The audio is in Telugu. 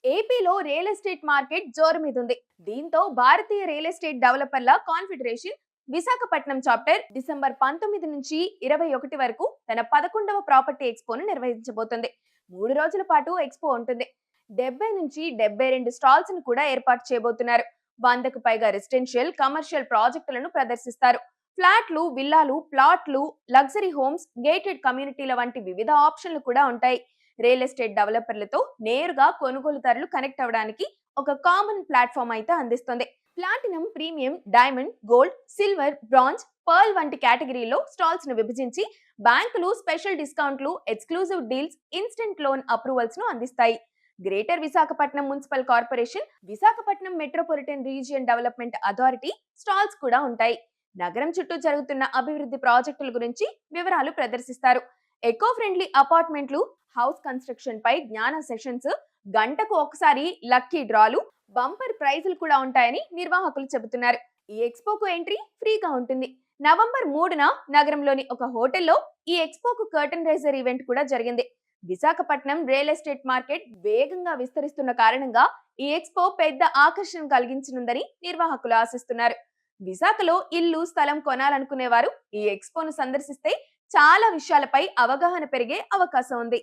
ఏపీలో రియల్ ఎస్టేట్ మార్కెట్ జోరు మీదుంది. దీంతో భారతీయ రియల్ ఎస్టేట్ డెవలపర్ల కాన్ఫెడరేషన్ విశాఖపట్నం చాప్టర్ డిసెంబర్ 19 నుంచి 21 వరకు తన 11వ ప్రాపర్టీ ఎక్స్పోను నిర్వహించబోతుంది. 3 రోజుల పాటు ఎక్స్పో ఉంటుంది. 70 నుంచి 72 స్టాల్స్ ను కూడా ఏర్పాటు చేయబోతున్నారు. 100కు పైగా రెసిడెన్షియల్, కమర్షియల్ ప్రాజెక్టులను ప్రదర్శిస్తారు. ఫ్లాట్లు, విల్లాలు, ప్లాట్లు, లగ్జరీ హోమ్స్, గేటెడ్ కమ్యూనిటీల వంటి వివిధ ఆప్షన్లు కూడా ఉంటాయి. రియల్ ఎస్టేట్ డెవలపర్లతో నేరుగా కొనుగోలుదారులు కనెక్ట్ అవ్వడానికి ఒక కామన్ ప్లాట్ఫామ్ అయితే అందిస్తుంది. Platinum, premium, diamond, gold, silver, bronze, pearl వంటి కేటగిరీలో స్టాల్స్ ను విభజించి బ్యాంకులు స్పెషల్ డిస్కౌంట్లు, exclusive deals, instant loan approvals ను అందిస్తాయి. Greater Visakhapatnam municipal corporation, Visakhapatnam metropolitan region development authority stalls కూడా ఉంటాయి. నగరం చుట్టూ జరుగుతున్న అభివృద్ధి ప్రాజెక్టుల గురించి వివరాలు ప్రదర్శిస్తారు. ఎకో ఫ్రెండ్లీ అపార్ట్మెంట్లు, హౌస్ కన్స్ట్రక్షన్ పై జ్ఞాన సెషన్స్, గంటకు ఒకసారి లక్కీ డ్రాలు, బంపర్ ప్రైజులు కూడా ఉంటాయని నిర్వాహకులు చెబుతున్నారు. ఈ ఎక్స్పోకు ఎంట్రీ ఫ్రీగా ఉంటుంది. నవంబర్ 3న నగరంలోని ఒక హోటల్లో ఈ ఎక్స్పోకు కర్టన్ రైజర్ ఈవెంట్ కూడా జరిగింది. విశాఖపట్నం రియల్ ఎస్టేట్ మార్కెట్ వేగంగా విస్తరిస్తున్న కారణంగా ఈ ఎక్స్పో పెద్ద ఆకర్షణ కలిగించనుందని నిర్వాహకులు ఆశిస్తున్నారు. విశాఖలో ఇల్లు, స్థలం కొనాలనుకునేవారు ఈ ఎక్స్పోను సందర్శిస్తే చాలా విషయాలపై అవగాహన పెరిగే అవకాశం ఉంది.